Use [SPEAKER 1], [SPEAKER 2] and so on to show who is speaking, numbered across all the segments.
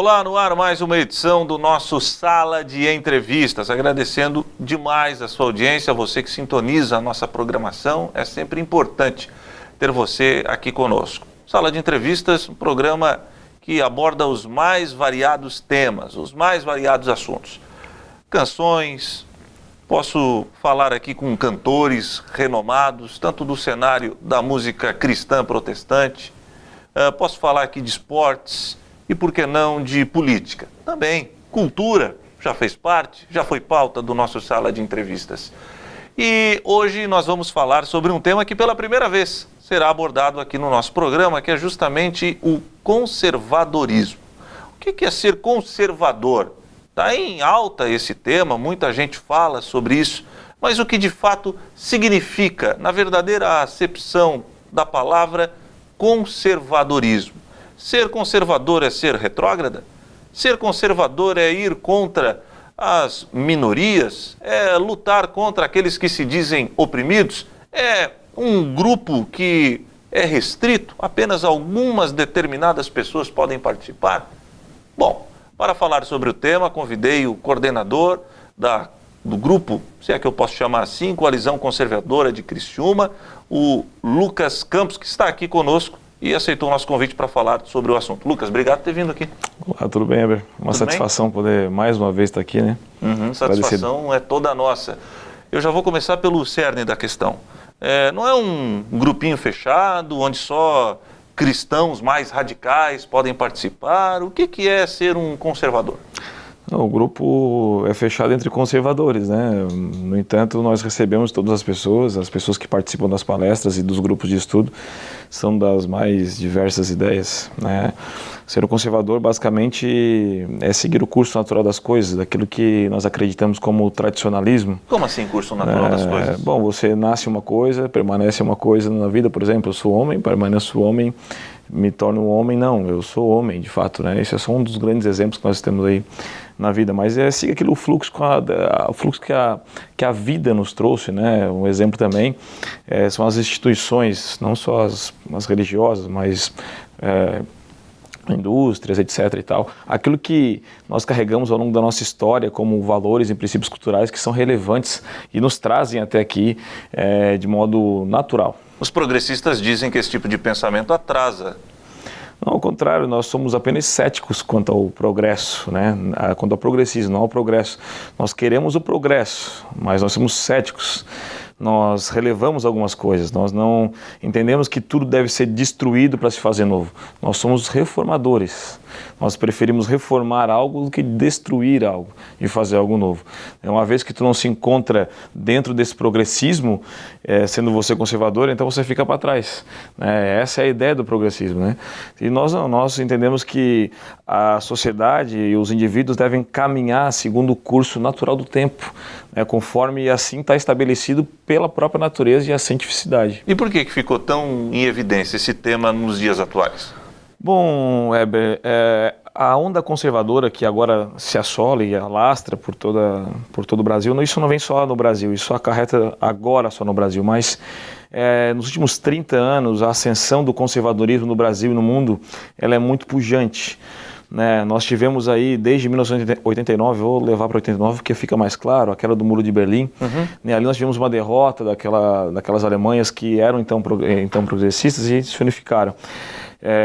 [SPEAKER 1] Olá, no ar mais uma edição do nosso Sala de Entrevistas. Agradecendo demais a sua audiência, a você que sintoniza a nossa programação. É sempre importante ter você aqui conosco. Sala de Entrevistas, um programa que aborda os mais variados temas, os mais variados assuntos. Canções, posso falar aqui com cantores renomados, tanto do cenário da música cristã protestante, posso falar aqui de esportes e, por que não, de política. Também, cultura, já fez parte, já foi pauta do nosso Sala de Entrevistas. E hoje nós vamos falar sobre um tema que pela primeira vez será abordado aqui no nosso programa, que é justamente o conservadorismo. O que é ser conservador? Está em alta esse tema, muita gente fala sobre isso, mas o que de fato significa, na verdadeira acepção da palavra, conservadorismo? Ser conservador é ser retrógrada? Ser conservador é ir contra as minorias? É lutar contra aqueles que se dizem oprimidos? É um grupo que é restrito? Apenas algumas determinadas pessoas podem participar? Bom, para falar sobre o tema, convidei o coordenador do grupo, se é que eu posso chamar assim, Coalizão Conservadora de Criciúma, o Lucas Campos, que está aqui conosco e aceitou o nosso convite para falar sobre o assunto. Lucas, obrigado por ter vindo aqui.
[SPEAKER 2] Olá, tudo bem, Heber? Uma satisfação poder mais uma vez estar aqui, né?
[SPEAKER 1] Satisfação é toda nossa. Eu já vou começar pelo cerne da questão. Não é um grupinho fechado, onde só cristãos mais radicais podem participar? O que é ser um conservador?
[SPEAKER 2] O grupo é fechado entre conservadores, né? No entanto, nós recebemos todas as pessoas que participam das palestras e dos grupos de estudo são das mais diversas ideias, né? Ser um conservador, basicamente, é seguir o curso natural das coisas, daquilo que nós acreditamos como tradicionalismo.
[SPEAKER 1] Como assim, curso natural das coisas?
[SPEAKER 2] Bom, você nasce uma coisa, permanece uma coisa na vida, por exemplo, eu sou homem, permaneço homem, me torno um homem, não, eu sou homem, de fato, né? Esse é só um dos grandes exemplos que nós temos aí na vida, mas siga aquele fluxo, o fluxo que a vida nos trouxe, né? Um exemplo também são as instituições, não só as religiosas, mas indústrias, etc. e tal. Aquilo que nós carregamos ao longo da nossa história como valores e princípios culturais que são relevantes e nos trazem até aqui de modo natural.
[SPEAKER 1] Os progressistas dizem que esse tipo de pensamento atrasa.
[SPEAKER 2] Não, ao contrário, nós somos apenas céticos quanto ao progresso, né? Quanto ao progressismo, não ao progresso. Nós queremos o progresso, mas nós somos céticos. Nós relevamos algumas coisas, nós não entendemos que tudo deve ser destruído para se fazer novo. Nós somos reformadores, nós preferimos reformar algo do que destruir algo e fazer algo novo. Uma vez que tu não se encontra dentro desse progressismo, sendo você conservador, então você fica para trás, né? Essa é a ideia do progressismo, né? E nós entendemos que a sociedade e os indivíduos devem caminhar segundo o curso natural do tempo, né? Conforme assim está estabelecido pela própria natureza e a cientificidade.
[SPEAKER 1] E por que ficou tão em evidência esse tema nos dias atuais?
[SPEAKER 2] Bom, Heber, a onda conservadora que agora se assola e alastra por todo o Brasil, isso não vem só no Brasil, isso acarreta agora só no Brasil, mas nos últimos 30 anos a ascensão do conservadorismo no Brasil e no mundo, ela é muito pujante. Né, nós tivemos aí desde 1989, vou levar para 89 porque fica mais claro, aquela do Muro de Berlim, né, ali nós tivemos uma derrota daquelas Alemanhas que eram então progressistas e se unificaram.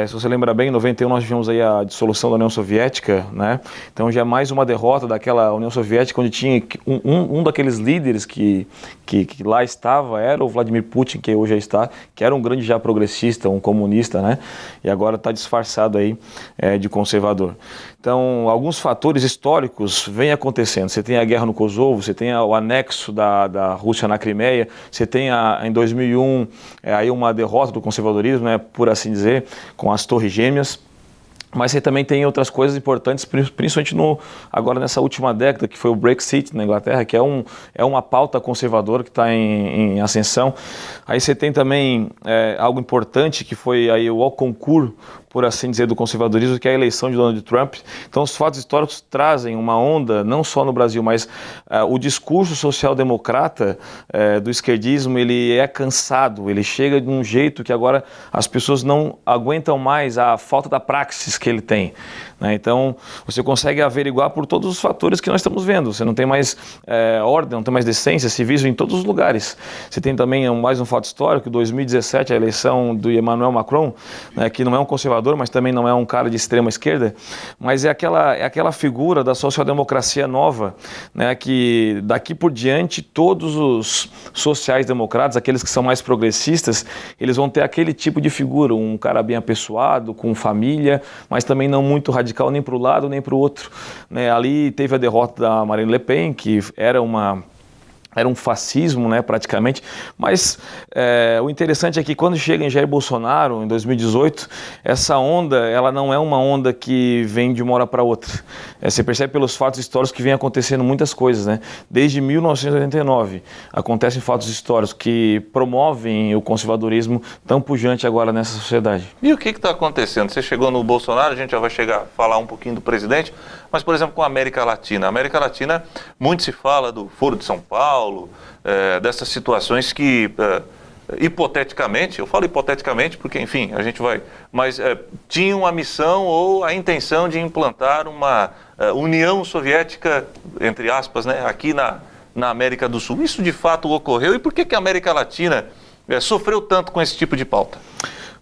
[SPEAKER 2] Se você lembra bem, em 91 nós tivemos aí a dissolução da União Soviética, né? Então já é mais uma derrota daquela União Soviética onde tinha um daqueles líderes que lá estava, era o Vladimir Putin, que hoje já está, que era um grande já progressista, um comunista, né? E agora está disfarçado aí de conservador. Então, alguns fatores históricos vêm acontecendo. Você tem a guerra no Kosovo, você tem o anexo da Rússia na Crimeia, você tem em 2001 aí uma derrota do conservadorismo, né, por assim dizer, com as Torres Gêmeas. Mas você também tem outras coisas importantes, principalmente agora nessa última década, que foi o Brexit na Inglaterra, que é uma pauta conservadora que está em ascensão. Aí você tem também algo importante, que foi aí o Al-Concours, por assim dizer, do conservadorismo, que é a eleição de Donald Trump. Então, os fatos históricos trazem uma onda, não só no Brasil, mas o discurso social-democrata do esquerdismo, ele é cansado, ele chega de um jeito que agora as pessoas não aguentam mais a falta da praxis que ele tem, né? Então, você consegue averiguar por todos os fatores que nós estamos vendo. Você não tem mais ordem, não tem mais decência, civismo em todos os lugares. Você tem também mais um fato histórico, 2017, a eleição do Emmanuel Macron, né, que não é um conservador, mas também não é um cara de extrema esquerda, mas é aquela figura da social-democracia nova, né, que daqui por diante todos os sociais-democratas, aqueles que são mais progressistas, eles vão ter aquele tipo de figura, um cara bem apessoado, com família, mas também não muito radical nem para o lado nem para o outro, né? Ali teve a derrota da Marine Le Pen, que era um fascismo, né, praticamente, mas o interessante é que quando chega em Jair Bolsonaro, em 2018, essa onda, ela não é uma onda que vem de uma hora para outra. Você percebe pelos fatos históricos que vem acontecendo muitas coisas, né? Desde 1989, acontecem fatos históricos que promovem o conservadorismo tão pujante agora nessa sociedade.
[SPEAKER 1] E o que está acontecendo? Você chegou no Bolsonaro, a gente já vai chegar a falar um pouquinho do presidente, mas, por exemplo, com a América Latina. A América Latina, muito se fala do Foro de São Paulo, dessas situações que, hipoteticamente, eu falo hipoteticamente porque, enfim, a gente vai, mas tinham a missão ou a intenção de implantar uma União Soviética, entre aspas, né, aqui na América do Sul. Isso de fato ocorreu, e por que a América Latina sofreu tanto com esse tipo de pauta?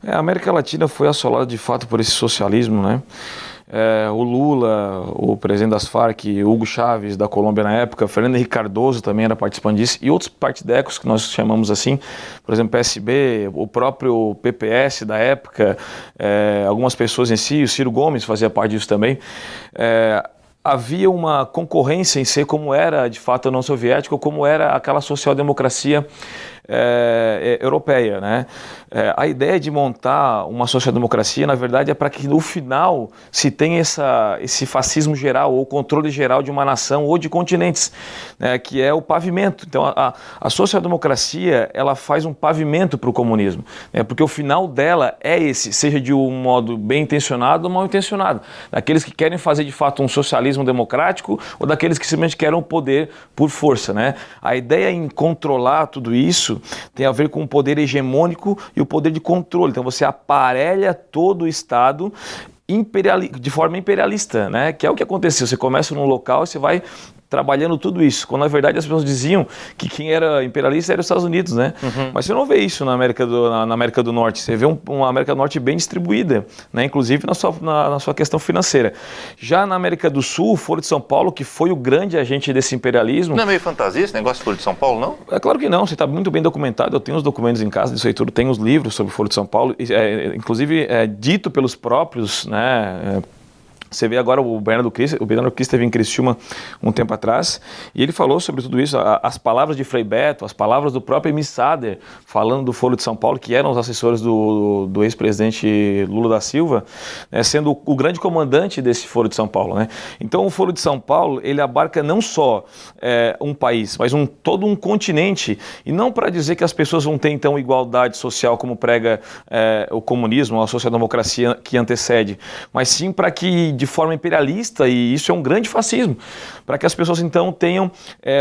[SPEAKER 2] A América Latina foi assolada de fato por esse socialismo, né? O Lula, o presidente das Farc, Hugo Chávez da Colômbia na época, Fernando Henrique Cardoso também era participante disso, e outros partidecos que nós chamamos assim, por exemplo, PSB, o próprio PPS da época, algumas pessoas em si, o Ciro Gomes fazia parte disso também. Havia uma concorrência em ser como era de fato a União Soviética, ou como era aquela social-democracia europeia, né? A ideia de montar uma social-democracia, na verdade, é para que no final se tenha esse fascismo geral ou controle geral de uma nação ou de continentes, né, que é o pavimento. Então, a social-democracia, ela faz um pavimento para o comunismo, né, porque o final dela é esse, seja de um modo bem intencionado ou mal intencionado, daqueles que querem fazer de fato um socialismo democrático ou daqueles que simplesmente querem o poder por força, né? A ideia em controlar tudo isso tem a ver com o poder hegemônico e o poder de controle. Então você aparelha todo o Estado de forma imperialista, né? Que é o que aconteceu. Você começa num local e você vai trabalhando tudo isso, quando na verdade as pessoas diziam que quem era imperialista era os Estados Unidos, né? Uhum. Mas você não vê isso na América do Norte, você vê uma América do Norte bem distribuída, né? Inclusive na sua questão financeira. Já na América do Sul, o Foro de São Paulo, que foi o grande agente desse imperialismo...
[SPEAKER 1] Não é meio fantasia esse negócio do Foro de São Paulo, não?
[SPEAKER 2] É claro que não, você está muito bem documentado, eu tenho os documentos em casa disso aí tudo, tenho os livros sobre o Foro de São Paulo, inclusive dito pelos próprios, né... Você vê agora o Bernardo Cristo esteve em Criciúma um tempo atrás e ele falou sobre tudo isso, as palavras de Frei Beto, as palavras do próprio Emi Sader, falando do Foro de São Paulo, que eram os assessores do ex-presidente Lula da Silva, né, sendo o grande comandante desse Foro de São Paulo, né? Então o Foro de São Paulo, ele abarca não só um país, mas todo um continente, e não para dizer que as pessoas vão ter então igualdade social como prega o comunismo, a social-democracia que antecede, mas sim para que de forma imperialista, e isso é um grande fascismo, para que as pessoas então tenham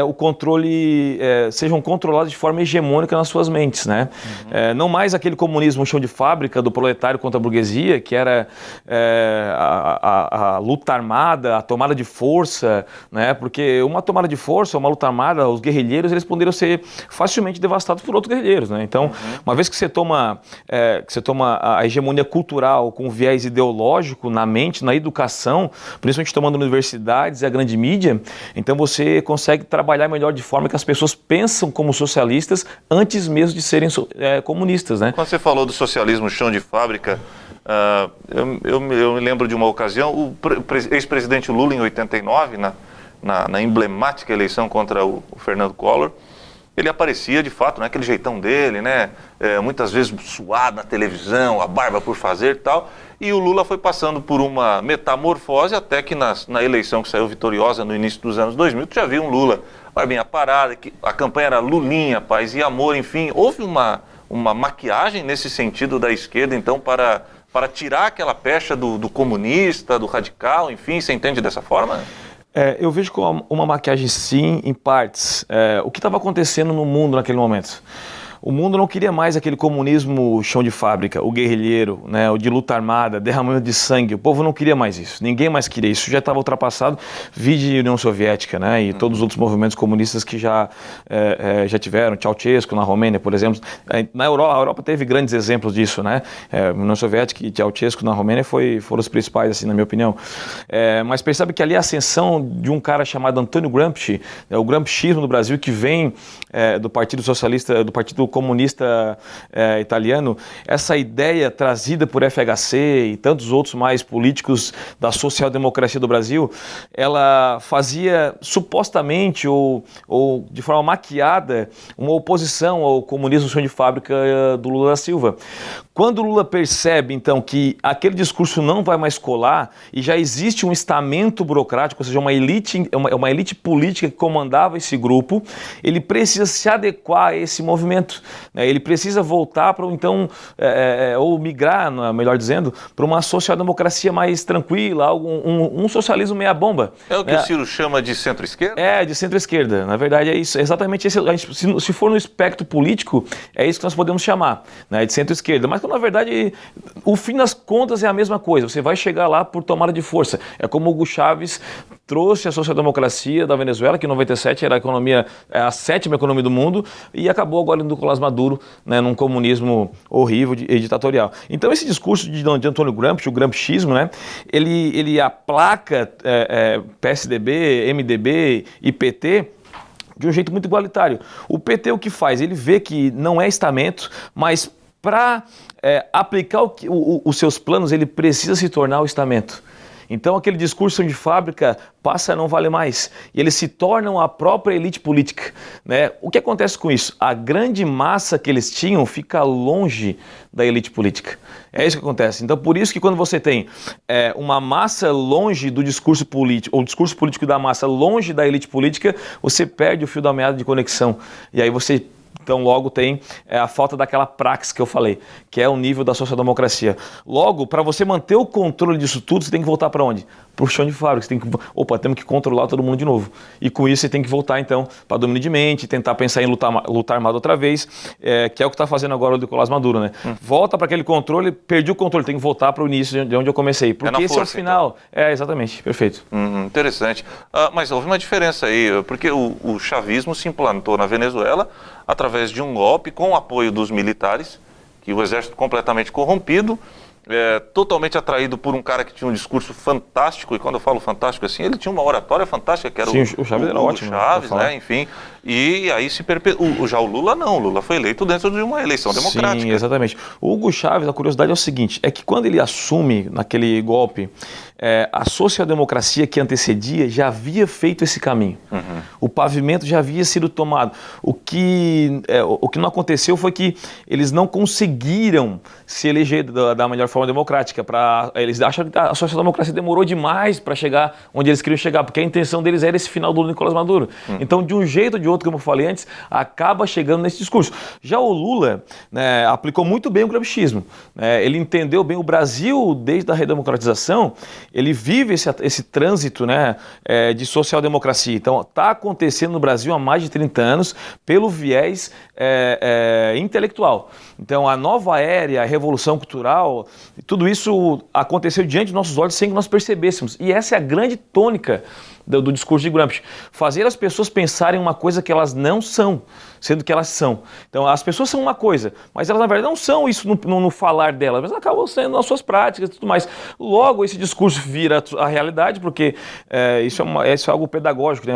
[SPEAKER 2] o controle, sejam controladas de forma hegemônica nas suas mentes, né? Uhum. Não mais aquele comunismo chão de fábrica do proletário contra a burguesia, que era a luta armada, a tomada de força, né? Porque uma tomada de força, uma luta armada, os guerrilheiros, eles poderiam ser facilmente devastados por outros guerrilheiros, né? Então, uma vez que você toma a hegemonia cultural com viés ideológico na mente, na educação, principalmente tomando universidades e a grande mídia, então você consegue trabalhar melhor de forma que as pessoas pensam como socialistas antes mesmo de serem comunistas, né?
[SPEAKER 1] Quando você falou do socialismo chão de fábrica, eu me lembro de uma ocasião, o ex-presidente Lula em 89, na emblemática eleição contra o Fernando Collor, ele aparecia de fato, né, aquele jeitão dele, né, muitas vezes suado na televisão, a barba por fazer e tal, e o Lula foi passando por uma metamorfose até que na eleição que saiu vitoriosa no início dos anos 2000, tu já viu um Lula barbinha parada, que a campanha era Lulinha, paz e amor, enfim, houve uma maquiagem nesse sentido da esquerda, então, para para tirar aquela pecha do comunista, do radical, enfim, você entende dessa forma?
[SPEAKER 2] Eu vejo como uma maquiagem sim, em partes. O que estava acontecendo no mundo naquele momento? O mundo não queria mais aquele comunismo chão de fábrica, o guerrilheiro, né, o de luta armada, derramamento de sangue. O povo não queria mais isso. Ninguém mais queria isso. Já estava ultrapassado. Vide União Soviética, né, e todos os outros movimentos comunistas que já tiveram. Ceausescu na Romênia, por exemplo. Na Europa, a Europa teve grandes exemplos disso, né? União Soviética e Ceausescu na Romênia foram os principais, assim, na minha opinião. Mas percebe que ali a ascensão de um cara chamado Antônio Gramsci, o gramscismo do Brasil, que vem do Partido Socialista, do Partido Comunista italiano, essa ideia trazida por FHC e tantos outros mais políticos da social-democracia do Brasil, ela fazia supostamente ou de forma maquiada uma oposição ao comunismo chão de fábrica do Lula da Silva. Quando o Lula percebe, então, que aquele discurso não vai mais colar e já existe um estamento burocrático, ou seja, uma elite política que comandava esse grupo, ele precisa se adequar a esse movimento. Ele precisa voltar para, então, ou migrar, melhor dizendo, para uma social-democracia mais tranquila, um socialismo meia-bomba.
[SPEAKER 1] É o que o Ciro chama de centro-esquerda?
[SPEAKER 2] De centro-esquerda. Na verdade, é isso. Exatamente esse. Se for no espectro político, é isso que nós podemos chamar, né, de centro-esquerda. Mas, na verdade, o fim das contas é a mesma coisa. Você vai chegar lá por tomada de força. É como o Hugo Chávez trouxe a social-democracia da Venezuela, que em 97 era a sétima economia do mundo, e acabou agora no Nicolás Maduro, né, num comunismo horrível e ditatorial. Então esse discurso de Antônio Gramsci, o gramscismo, né, ele aplaca PSDB, MDB e PT de um jeito muito igualitário. O PT o que faz? Ele vê que não é estamento, mas para aplicar os seus planos ele precisa se tornar o estamento. Então aquele discurso de fábrica passa a não valer mais e eles se tornam a própria elite política, né? O que acontece com isso? A grande massa que eles tinham fica longe da elite política. É isso que acontece. Então por isso que quando você tem uma massa longe do discurso político, ou o discurso político da massa longe da elite política, você perde o fio da meada de conexão e aí você então logo tem a falta daquela praxis que eu falei, que é o nível da social-democracia. Logo, para você manter o controle disso tudo, você tem que voltar para onde? Para o chão de fábrica. Você tem que, temos que controlar todo mundo de novo. E com isso você tem que voltar então para domínio de mente, tentar pensar em lutar armado outra vez, que é o que está fazendo agora o Nicolás Maduro, né? Volta para aquele controle, perdi o controle, tem que voltar para o início de onde eu comecei. Porque esse força, é o final. Então. Exatamente, perfeito.
[SPEAKER 1] Interessante. Mas houve uma diferença aí, porque o chavismo se implantou na Venezuela através de um golpe com o apoio dos militares, que o exército completamente corrompido, totalmente atraído por um cara que tinha um discurso fantástico, e quando eu falo fantástico assim, ele tinha uma oratória fantástica, que era
[SPEAKER 2] o Chaves era ótimo,
[SPEAKER 1] Chaves, né, enfim, e aí já o Lula não, o Lula foi eleito dentro de uma eleição democrática.
[SPEAKER 2] Sim, exatamente. O Hugo Chávez, a curiosidade é o seguinte, é que quando ele assume naquele golpe, a social-democracia que antecedia já havia feito esse caminho. O pavimento já havia sido tomado. O que não aconteceu foi que eles não conseguiram se eleger da melhor forma democrática. Eles acham que a social-democracia demorou demais para chegar onde eles queriam chegar, porque a intenção deles era esse final do Nicolás Maduro. Então, de um jeito ou de outro, como eu falei antes, acaba chegando nesse discurso. Já o Lula, né, aplicou muito bem o gramscismo. Ele entendeu bem o Brasil, desde a redemocratização, ele vive esse trânsito, né, de social-democracia. Então, está acontecendo no Brasil há mais de 30 anos pelo viés intelectual. Então, a nova era, a revolução cultural, tudo isso aconteceu diante dos nossos olhos sem que nós percebêssemos. E essa é a grande tônica do discurso de Gramsci. Fazer as pessoas pensarem uma coisa que elas não são, sendo que elas são. Então, as pessoas são uma coisa, mas elas, na verdade, não são isso no falar delas, mas acabam sendo nas suas práticas e tudo mais. Logo, esse discurso vira a realidade, porque isso é algo pedagógico, né?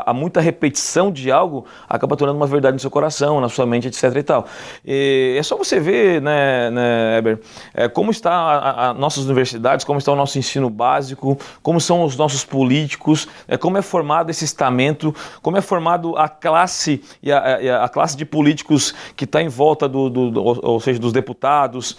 [SPEAKER 2] Há muita repetição de algo, acaba tornando uma verdade no seu coração, na sua mente, etc. e tal. E é só você ver, né, Heber, como está nossas universidades, como está o nosso ensino básico, como são os nossos políticos, como é formado esse estamento, como é formado a classe e a classe de políticos que está em volta ou seja, dos deputados,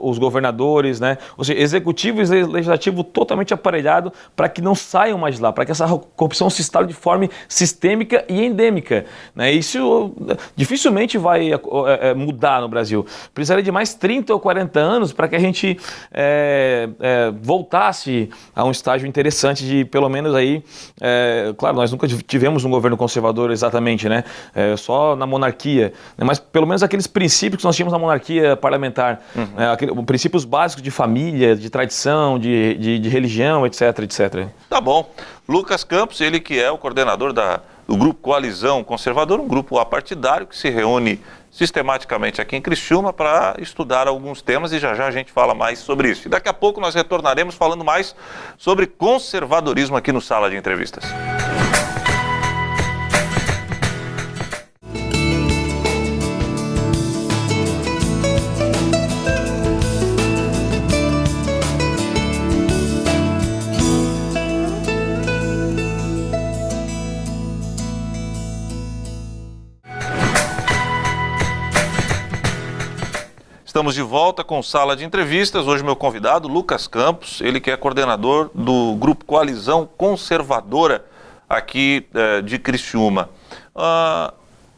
[SPEAKER 2] os governadores, né? Ou seja, executivo e legislativo totalmente aparelhado para que não saiam mais de lá, para que essa corrupção se instale de forma sistêmica e endêmica, né? Isso dificilmente vai mudar no Brasil. Precisaria de mais 30 ou 40 anos para que a gente voltasse a um estágio interessante de, pelo menos aí, claro, nós nunca tivemos um governo conservador exatamente, né? Só na monarquia, né? Mas pelo menos aqueles princípios que nós tínhamos na monarquia parlamentar, princípios básicos de família, de tradição, de religião, etc, etc.
[SPEAKER 1] Tá bom. Lucas Campos, ele que é o coordenador do Grupo Coalizão Conservadora, um grupo apartidário que se reúne sistematicamente aqui em Criciúma para estudar alguns temas e já a gente fala mais sobre isso. E daqui a pouco nós retornaremos falando mais sobre conservadorismo aqui no Sala de Entrevistas. Estamos de volta com Sala de Entrevistas. Hoje meu convidado, Lucas Campos, ele que é coordenador do Grupo Coalizão Conservadora aqui de Criciúma. A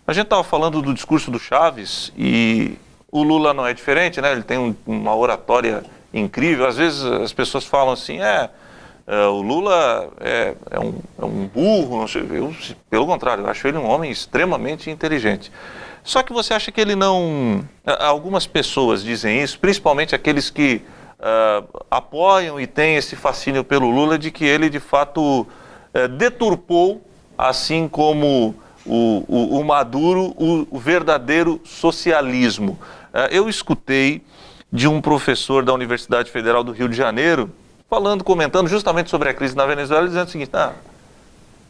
[SPEAKER 1] gente estava falando do discurso do Chaves e o Lula não é diferente, né? Ele tem uma oratória incrível. Às vezes as pessoas falam assim, o Lula é um burro, não sei. Eu, pelo contrário, eu acho ele um homem extremamente inteligente. Só que você acha que ele não... Algumas pessoas dizem isso, principalmente aqueles que apoiam e têm esse fascínio pelo Lula, de que ele, de fato, deturpou, assim como o Maduro, o verdadeiro socialismo. Eu escutei de um professor da Universidade Federal do Rio de Janeiro, comentando justamente sobre a crise na Venezuela, dizendo o seguinte,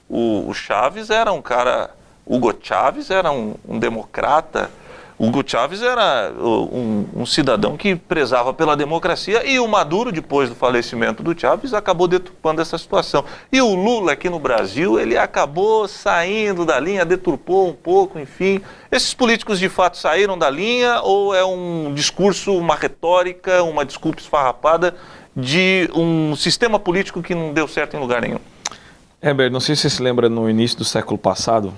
[SPEAKER 1] o Chaves era um cara... Hugo Chávez era um democrata, Hugo Chávez era um cidadão que prezava pela democracia e o Maduro, depois do falecimento do Chávez, acabou deturpando essa situação. E o Lula aqui no Brasil, ele acabou saindo da linha, deturpou um pouco, enfim. Esses políticos de fato saíram da linha ou é um discurso, uma retórica, uma desculpa esfarrapada de um sistema político que não deu certo em lugar nenhum?
[SPEAKER 2] Heber, não sei se você se lembra no início do século passado,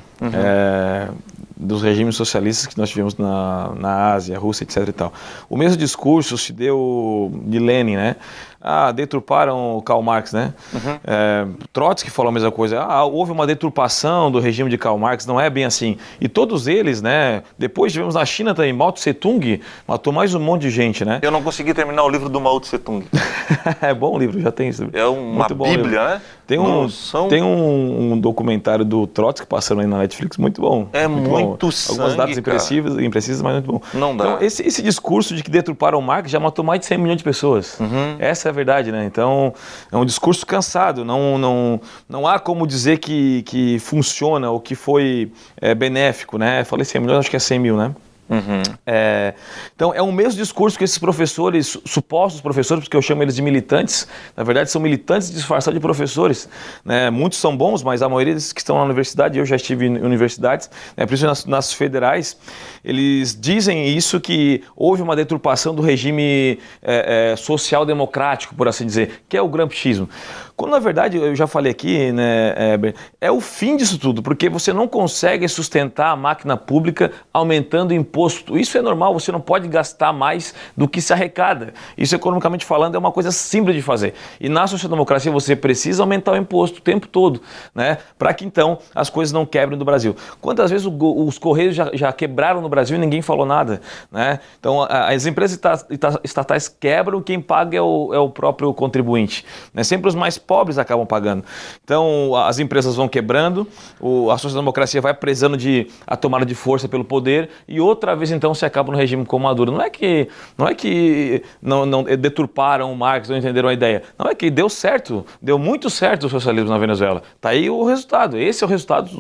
[SPEAKER 2] dos regimes socialistas que nós tivemos na Ásia, Rússia, etc. e tal. O mesmo discurso se deu de Lenin, né? Deturparam o Karl Marx, né? Trotsky falou a mesma coisa. Houve uma deturpação do regime de Karl Marx, não é bem assim. E todos eles, né? Depois tivemos na China também, Mao Tse Tung matou mais um monte de gente, né?
[SPEAKER 1] Eu não consegui terminar o livro do Mao Tse Tung.
[SPEAKER 2] É bom o livro, já tem isso.
[SPEAKER 1] É uma bíblia, né?
[SPEAKER 2] Tem um documentário do Trotsky passando aí na Netflix, muito bom.
[SPEAKER 1] Muito sangue,
[SPEAKER 2] algumas datas imprecisas, mas muito bom.
[SPEAKER 1] Não dá.
[SPEAKER 2] Então, esse discurso de que deturparam o Marx já matou mais de 100 milhões de pessoas. Essa é a verdade, né? Então, é um discurso cansado. Não há como dizer que funciona ou que foi benéfico, né? Falei 100 milhões, acho que é 100 mil, né? Então é o mesmo discurso que esses professores, supostos professores, porque eu chamo eles de militantes, na verdade são militantes disfarçados de professores, né? Muitos são bons, mas a maioria desses que estão na universidade, eu já estive em universidades, né? Principalmente nas federais, eles dizem isso, que houve uma deturpação do regime social-democrático, por assim dizer, que é o gramscismo. Quando na verdade, eu já falei aqui, né, é o fim disso tudo, porque você não consegue sustentar a máquina pública aumentando o imposto. Isso é normal, você não pode gastar mais do que se arrecada. Isso, economicamente falando, é uma coisa simples de fazer. E na social-democracia você precisa aumentar o imposto o tempo todo, né, para que então as coisas não quebrem no Brasil. Quantas vezes os Correios já quebraram no Brasil e ninguém falou nada, né? Então as empresas estatais quebram, quem paga é o próprio contribuinte, né? Sempre os mais pobres acabam pagando. Então as empresas vão quebrando, a social-democracia vai prezando a tomada de força pelo poder e outra vez então se acaba no regime como Maduro. Não é que não deturparam o Marx, não entenderam a ideia. Não, é que deu certo, deu muito certo o socialismo na Venezuela. Tá aí o resultado. Esse é o resultado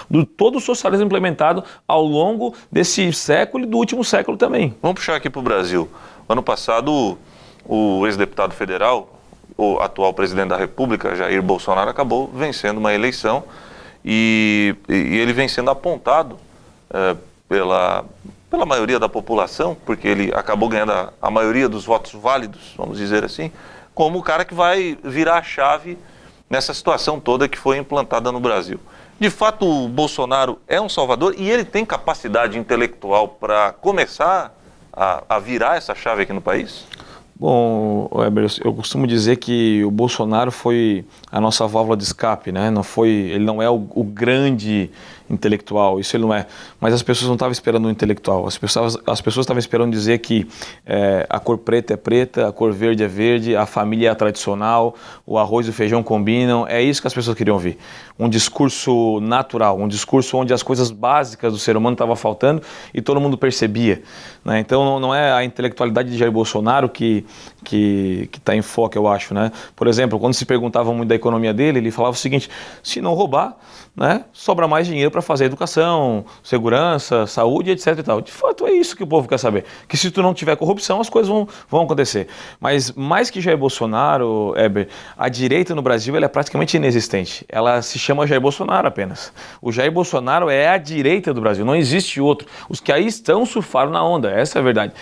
[SPEAKER 2] do todo o socialismo implementado ao longo desse século e do último século também.
[SPEAKER 1] Vamos puxar aqui para o Brasil. Ano passado, o ex-deputado federal, o atual presidente da República, Jair Bolsonaro, acabou vencendo uma eleição e ele vem sendo apontado pela maioria da população, porque ele acabou ganhando a maioria dos votos válidos, vamos dizer assim, como o cara que vai virar a chave nessa situação toda que foi implantada no Brasil. De fato, o Bolsonaro é um salvador e ele tem capacidade intelectual para começar a virar essa chave aqui no país?
[SPEAKER 2] Bom, Weber, eu costumo dizer que o Bolsonaro foi a nossa válvula de escape, né? Ele não é o grande intelectual, isso ele não é. Mas as pessoas não estavam esperando um intelectual, as pessoas estavam esperando dizer que a cor preta é preta, a cor verde é verde, a família é tradicional, o arroz e o feijão combinam, é isso que as pessoas queriam ouvir. Um discurso natural, um discurso onde as coisas básicas do ser humano estavam faltando e todo mundo percebia, né? Então não é a intelectualidade de Jair Bolsonaro que está em foco, eu acho, né? Por exemplo, quando se perguntava muito da economia dele, ele falava o seguinte: se não roubar, né, sobra mais dinheiro para fazer educação, segurança, saúde, etc. e tal. De fato, é isso que o povo quer saber. Que se tu não tiver corrupção, as coisas vão acontecer. Mas mais que Jair Bolsonaro, Heber, a direita no Brasil ela é praticamente inexistente. Ela se chama Jair Bolsonaro apenas. O Jair Bolsonaro é a direita do Brasil, não existe outro. Os que aí estão surfaram na onda, essa é a verdade.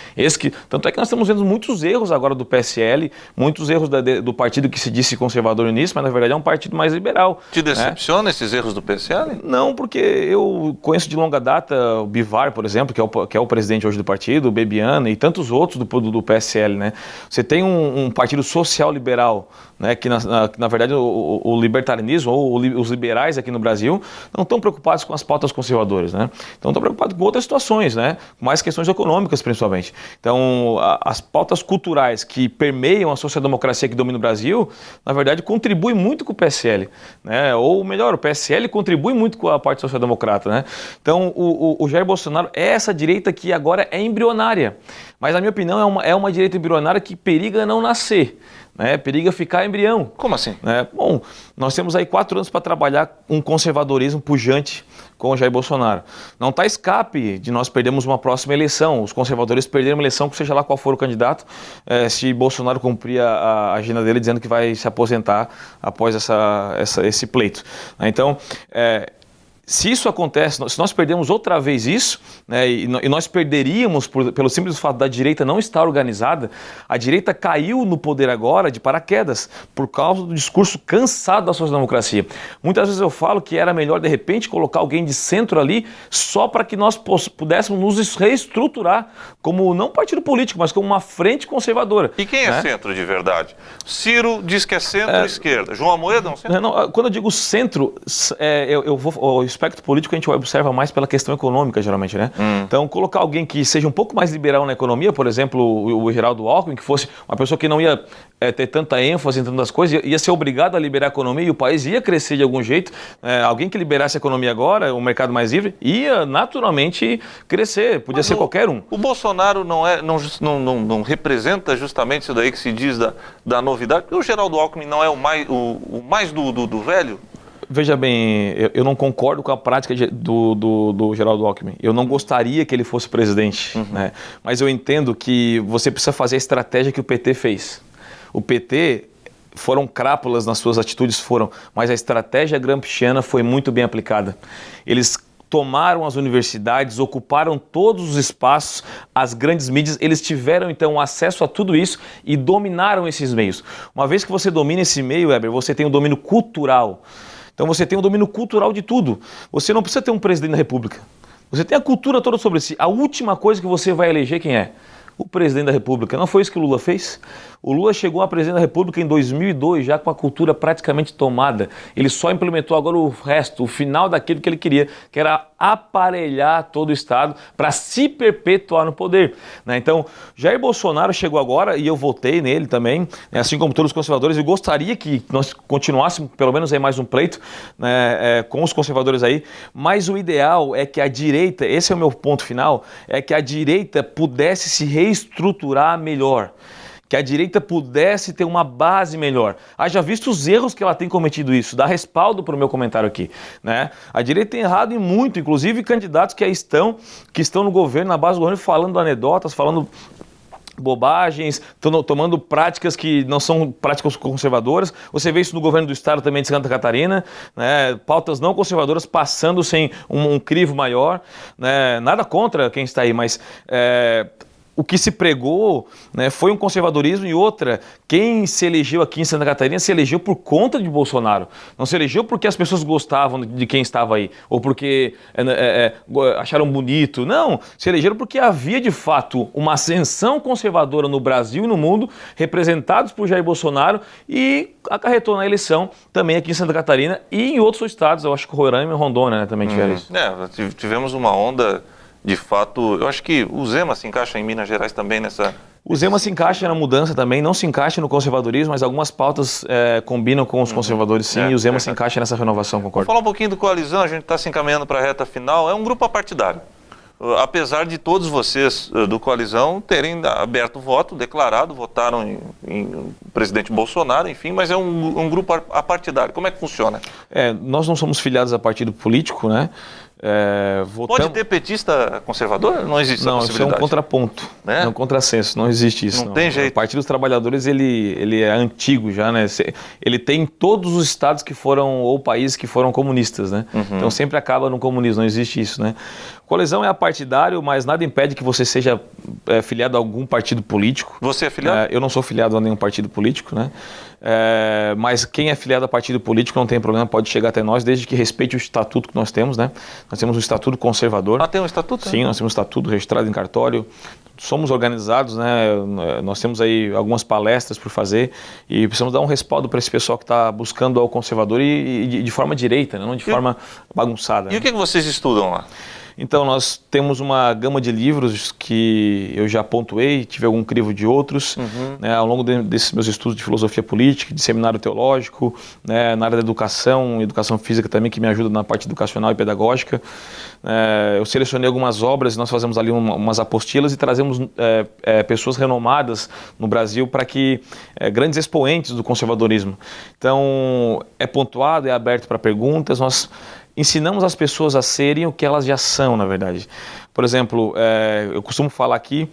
[SPEAKER 2] Tanto é que nós estamos vendo muitos erros agora do PSL, muitos erros do partido que se disse conservador nisso, mas na verdade é um partido mais liberal.
[SPEAKER 1] Te decepciona esses erros do PSL?
[SPEAKER 2] Não, porque eu conheço de longa data o Bivar, por exemplo, que é o presidente hoje do partido, o Bebiano e tantos outros do PSL, né? Você tem um partido social-liberal, né, que na verdade o libertarianismo ou os liberais aqui no Brasil não estão preocupados com as pautas conservadoras, né? Então estão preocupados com outras situações, né? Com mais questões econômicas principalmente. Então as pautas culturais que permeiam a social-democracia que domina o Brasil, na verdade contribuem muito com o PSL, né? Ou melhor, o PSL contribui muito com a parte social-democrata, né? Então o Jair Bolsonaro é essa direita que agora é embrionária, mas na minha opinião é uma direita embrionária que periga não nascer, né? Periga ficar embrião.
[SPEAKER 1] Como assim?
[SPEAKER 2] Bom, nós temos aí 4 anos para trabalhar um conservadorismo pujante com o Jair Bolsonaro. Não está escape de nós perdermos uma próxima eleição. Os conservadores perderam uma eleição, seja lá qual for o candidato, se Bolsonaro cumprir a agenda dele dizendo que vai se aposentar após esse pleito. Então, se isso acontece, se nós perdemos outra vez isso, né, e nós perderíamos pelo simples fato da direita não estar organizada, a direita caiu no poder agora de paraquedas por causa do discurso cansado da social-democracia. Muitas vezes eu falo que era melhor de repente colocar alguém de centro ali só para que nós pudéssemos nos reestruturar como não partido político, mas como uma frente conservadora.
[SPEAKER 1] E quem é centro de verdade? Ciro diz que é centro-esquerda. João Amoedo é um centro?
[SPEAKER 2] Não, quando eu digo centro, o espectro político a gente observa mais pela questão econômica, geralmente, né? Então, colocar alguém que seja um pouco mais liberal na economia, por exemplo, o Geraldo Alckmin, que fosse uma pessoa que não ia ter tanta ênfase em tantas coisas, ia ser obrigado a liberar a economia e o país ia crescer de algum jeito. Alguém que liberasse a economia agora, o mercado mais livre, ia naturalmente crescer, podia ser qualquer um.
[SPEAKER 1] O Bolsonaro não representa justamente isso daí que se diz da novidade? O Geraldo Alckmin não é o mais do velho?
[SPEAKER 2] Veja bem, eu não concordo com a prática do Geraldo Alckmin. Eu não gostaria que ele fosse presidente, né? Mas eu entendo que você precisa fazer a estratégia que o PT fez. O PT foram crápulas nas suas atitudes, mas a estratégia gramsciana foi muito bem aplicada. Eles tomaram as universidades, ocuparam todos os espaços, as grandes mídias, eles tiveram então acesso a tudo isso e dominaram esses meios. Uma vez que você domina esse meio, Weber, você tem um domínio cultural. Então você tem um domínio cultural de tudo. Você não precisa ter um presidente da República. Você tem a cultura toda sobre si. A última coisa que você vai eleger quem é? O presidente da República. Não foi isso que o Lula fez? O Lula chegou à presidência da República em 2002, já com a cultura praticamente tomada. Ele só implementou agora o resto, o final daquilo que ele queria, que era aparelhar todo o Estado para se perpetuar no poder, né? Então, Jair Bolsonaro chegou agora e eu votei nele também, né? Assim como todos os conservadores. Eu gostaria que nós continuássemos, pelo menos aí mais um pleito, né, com os conservadores aí, mas o ideal é que a direita, esse é o meu ponto final, é que a direita pudesse se reestruturar melhor, que a direita pudesse ter uma base melhor. Haja visto os erros que ela tem cometido isso, dá respaldo para o meu comentário aqui, né? A direita tem errado em muito, inclusive candidatos que estão no governo, na base do governo, falando anedotas, falando bobagens, tomando práticas que não são práticas conservadoras. Você vê isso no governo do estado também de Santa Catarina, né? Pautas não conservadoras passando sem um crivo maior, né? Nada contra quem está aí, mas o que se pregou, né, foi um conservadorismo. E outra, quem se elegeu aqui em Santa Catarina se elegeu por conta de Bolsonaro. Não se elegeu porque as pessoas gostavam de quem estava aí, ou porque acharam bonito. Não, se elegeram porque havia de fato uma ascensão conservadora no Brasil e no mundo, representados por Jair Bolsonaro, e acarretou na eleição também aqui em Santa Catarina e em outros estados. Eu acho que Roraima e Rondônia, né, também tiveram isso.
[SPEAKER 1] Tivemos uma onda. De fato, eu acho que o Zema se encaixa em Minas Gerais também nessa...
[SPEAKER 2] O Zema se encaixa na mudança também, não se encaixa no conservadorismo, mas algumas pautas combinam com os conservadores, sim, e o Zema se encaixa nessa renovação, concordo.
[SPEAKER 1] Vamos falar um pouquinho do Coalizão, a gente está se encaminhando para a reta final. É um grupo apartidário. Apesar de todos vocês do Coalizão terem aberto o voto, declarado, votaram em presidente Bolsonaro, enfim, mas é um grupo apartidário. Como é que funciona?
[SPEAKER 2] Nós não somos filiados a partido político, né?
[SPEAKER 1] Pode ter petista conservador? Não existe essa possibilidade?
[SPEAKER 2] Não, isso é um contraponto, é um contrassenso, não existe isso.
[SPEAKER 1] Não tem jeito.
[SPEAKER 2] O Partido dos Trabalhadores, ele é antigo já, né? Ele tem em todos os estados que foram, ou países que foram comunistas, né? Uhum. Então sempre acaba no comunismo, não existe isso, né? Coalizão é apartidário, mas nada impede que você seja filiado a algum partido político.
[SPEAKER 1] Você é filiado?
[SPEAKER 2] Eu não sou filiado a nenhum partido político, né? Mas quem é filiado a partido político não tem problema, pode chegar até nós, desde que respeite o estatuto que nós temos, né? Nós temos um estatuto conservador.
[SPEAKER 1] Tem um estatuto?
[SPEAKER 2] Sim, nós temos um estatuto registrado em cartório. Somos organizados, né? Nós temos aí algumas palestras por fazer e precisamos dar um respaldo para esse pessoal que está buscando ao conservador e de forma direita, né? Não de forma bagunçada.
[SPEAKER 1] E o que vocês estudam lá?
[SPEAKER 2] Então, nós temos uma gama de livros que eu já pontuei, tive algum crivo de outros, né, ao longo desses meus estudos de filosofia política, de seminário teológico, né, na área da educação física também, que me ajuda na parte educacional e pedagógica. Eu selecionei algumas obras e nós fazemos ali umas apostilas e trazemos pessoas renomadas no Brasil para que grandes expoentes do conservadorismo. Então, é pontuado, é aberto para perguntas, nós ensinamos as pessoas a serem o que elas já são, na verdade. Por exemplo, eu costumo falar aqui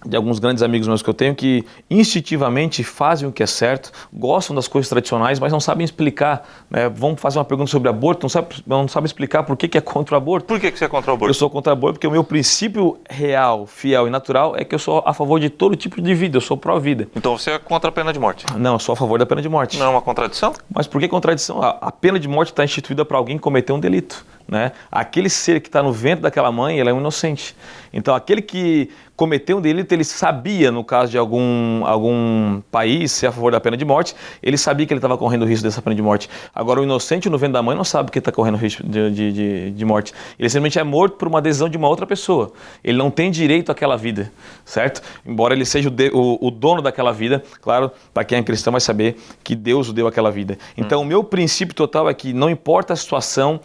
[SPEAKER 2] de alguns grandes amigos meus que eu tenho que instintivamente fazem o que é certo, gostam das coisas tradicionais, mas não sabem explicar, né? Vão fazer uma pergunta sobre aborto, não sabem explicar por que é contra o aborto.
[SPEAKER 1] Por que você é contra o aborto?
[SPEAKER 2] Eu sou contra o aborto porque o meu princípio real, fiel e natural é que eu sou a favor de todo tipo de vida, eu sou pró-vida.
[SPEAKER 1] Então você é contra a pena de morte?
[SPEAKER 2] Não, eu sou a favor da pena de morte.
[SPEAKER 1] Não é uma contradição?
[SPEAKER 2] Mas por que contradição? A pena de morte está instituída para alguém cometer um delito, né? Aquele ser que está no ventre daquela mãe, ele é um inocente. Então aquele que cometeu um delito, ele sabia, no caso de algum país ser a favor da pena de morte, ele sabia que ele estava correndo o risco dessa pena de morte. Agora, o inocente no ventre da mãe não sabe que está correndo risco de morte. Ele simplesmente é morto por uma decisão de uma outra pessoa. Ele não tem direito àquela vida, certo? Embora ele seja o dono daquela vida, claro, para quem é cristão vai saber que Deus o deu aquela vida. Então, o meu princípio total é que não importa a situação,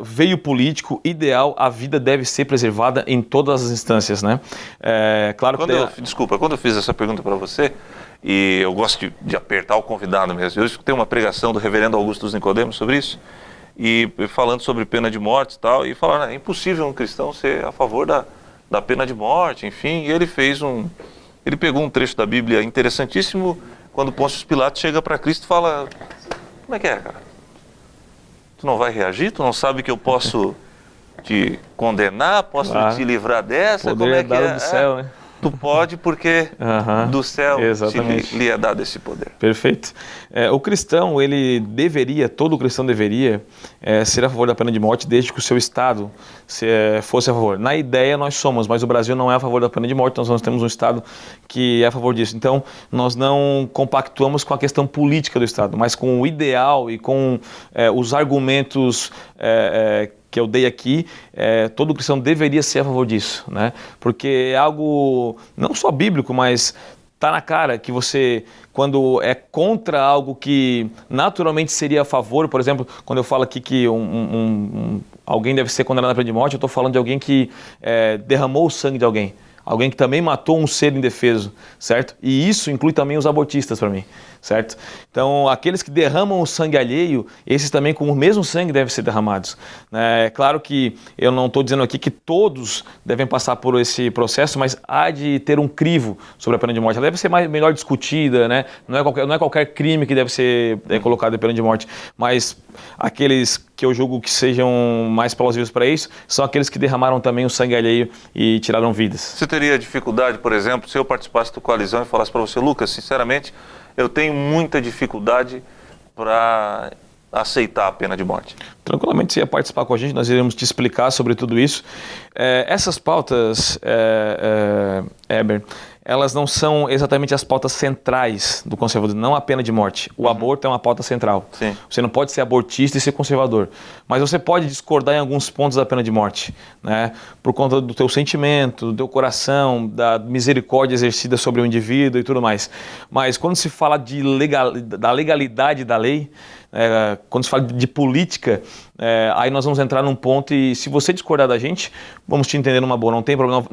[SPEAKER 2] veio político, ideal, a vida deve ser preservada em todas as instâncias, né? Claro
[SPEAKER 1] Desculpa, quando eu fiz essa pergunta para você, e eu gosto de apertar o convidado mesmo, eu escutei uma pregação do reverendo Augusto Nicodemos sobre isso, e falando sobre pena de morte e tal, e falando, é impossível um cristão ser a favor da pena de morte, enfim, e ele pegou um trecho da Bíblia interessantíssimo, quando Pôncio Pilatos chega para Cristo e fala, como é que é, cara? Tu não vai reagir? Tu não sabe que eu posso te condenar? Posso te livrar dessa?
[SPEAKER 2] Como é que é? Do céu, né?
[SPEAKER 1] Tu pode porque do céu lhe é dado esse poder.
[SPEAKER 2] Perfeito. O cristão, todo cristão deveria ser a favor da pena de morte desde que o seu Estado fosse a favor. Na ideia nós somos, mas o Brasil não é a favor da pena de morte, nós temos um Estado que é a favor disso. Então, nós não compactuamos com a questão política do Estado, mas com o ideal e com os argumentos que eu dei aqui, todo cristão deveria ser a favor disso, né? Porque é algo não só bíblico, mas está na cara que você, quando é contra algo que naturalmente seria a favor, por exemplo, quando eu falo aqui que alguém deve ser condenado à pena de morte, eu estou falando de alguém que derramou o sangue de alguém. alguém que também matou um ser indefeso, certo? E isso inclui também os abortistas para mim, certo? Então, aqueles que derramam o sangue alheio, esses também com o mesmo sangue devem ser derramados. É claro que eu não estou dizendo aqui que todos devem passar por esse processo, mas há de ter um crivo sobre a pena de morte. Ela deve ser melhor discutida, né? Não é qualquer crime que deve ser colocado em pena de morte, mas aqueles que eu julgo que sejam mais plausíveis para isso são aqueles que derramaram também o sangue alheio e tiraram vidas.
[SPEAKER 1] Você teria dificuldade, por exemplo, se eu participasse do Coalizão e falasse para você, Lucas, sinceramente, eu tenho muita dificuldade para aceitar a pena de morte?
[SPEAKER 2] Tranquilamente você ia participar com a gente, nós iremos te explicar sobre tudo isso. Essas pautas, Heber, elas não são exatamente as pautas centrais do conservadorismo, não a pena de morte. O aborto é uma pauta central.
[SPEAKER 1] Sim.
[SPEAKER 2] Você não pode ser abortista e ser conservador, mas você pode discordar em alguns pontos da pena de morte, né? Por conta do teu sentimento, do teu coração, da misericórdia exercida sobre o indivíduo e tudo mais. Mas quando se fala da legalidade da lei, quando se fala de política, aí nós vamos entrar num ponto e se você discordar da gente, vamos te entender numa boa, não tem problema,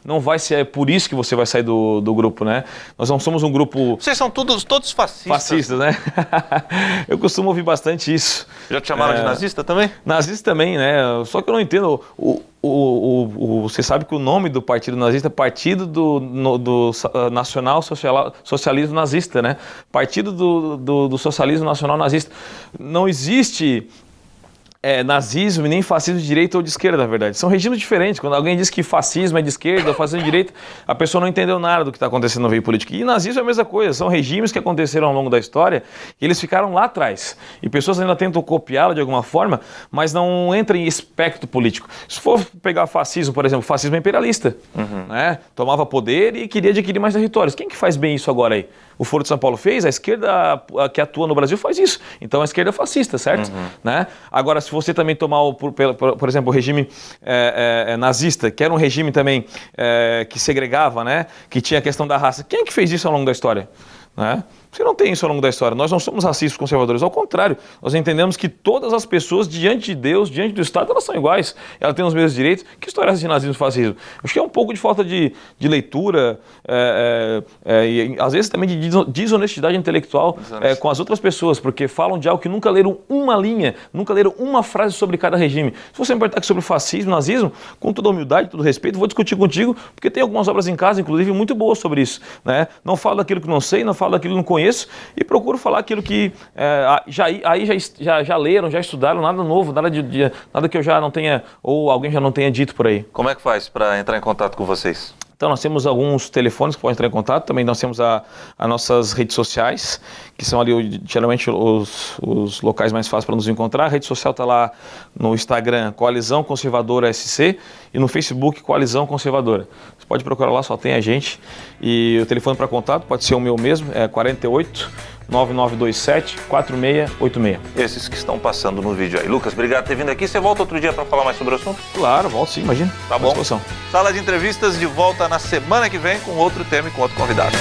[SPEAKER 2] não vai ser por isso que você vai sair do grupo, né? Nós não somos um grupo...
[SPEAKER 1] Vocês são todos fascistas.
[SPEAKER 2] Fascistas, né? Eu costumo ouvir bastante isso.
[SPEAKER 1] Já te chamaram de nazista também?
[SPEAKER 2] Nazista também, né? Só que eu não entendo... Você sabe que o nome do partido nazista é Partido do Nacional Socialismo Nazista, né? Partido do Socialismo Nacional Nazista. Não existe nazismo e nem fascismo de direita ou de esquerda, na verdade. São regimes diferentes. Quando alguém diz que fascismo é de esquerda ou fascismo de direita, a pessoa não entendeu nada do que está acontecendo no meio político. E nazismo é a mesma coisa. São regimes que aconteceram ao longo da história e eles ficaram lá atrás. E pessoas ainda tentam copiá-lo de alguma forma, mas não entram em espectro político. Se for pegar fascismo, por exemplo, fascismo é imperialista. Né? Tomava poder e queria adquirir mais territórios. Quem que faz bem isso agora aí? O Foro de São Paulo fez, a esquerda que atua no Brasil faz isso. Então a esquerda é fascista, certo? Né? Agora, se você também tomar, por exemplo, o regime nazista, que era um regime também que segregava, né? Que tinha a questão da raça. Quem é que fez isso ao longo da história? Né? Você não tem isso ao longo da história. Nós não somos racistas conservadores, ao contrário. Nós entendemos que todas as pessoas, diante de Deus, diante do Estado, elas são iguais. Elas têm os mesmos direitos. Que história é essa de nazismo e fascismo? Acho que é um pouco de falta de leitura e às vezes também de desonestidade intelectual com as outras pessoas, porque falam de algo que nunca leram uma linha, nunca leram uma frase sobre cada regime. Se você me perguntar aqui sobre fascismo, nazismo, com toda humildade, todo respeito, vou discutir contigo, porque tem algumas obras em casa, inclusive, muito boas sobre isso. Né? Não falo daquilo que não sei, não falo daquilo que não conheço, e procuro falar aquilo que já leram, já estudaram, nada novo, nada que eu já não tenha, ou alguém já não tenha dito por aí.
[SPEAKER 1] Como é que faz para entrar em contato com vocês?
[SPEAKER 2] Então nós temos alguns telefones que podem entrar em contato, também nós temos as nossas redes sociais, que são ali geralmente os locais mais fáceis para nos encontrar. A rede social está lá no Instagram, Coalizão Conservadora SC, e no Facebook, Coalizão Conservadora. Você pode procurar lá, só tem a gente. E o telefone para contato pode ser o meu mesmo, é 48 9927 4686.
[SPEAKER 1] Esses que estão passando no vídeo aí. Lucas, obrigado por ter vindo aqui. Você volta outro dia para falar mais sobre o assunto?
[SPEAKER 2] Claro, volto sim, imagina.
[SPEAKER 1] Tá bom. Sala de entrevistas de volta na semana que vem com outro tema e com outro convidado.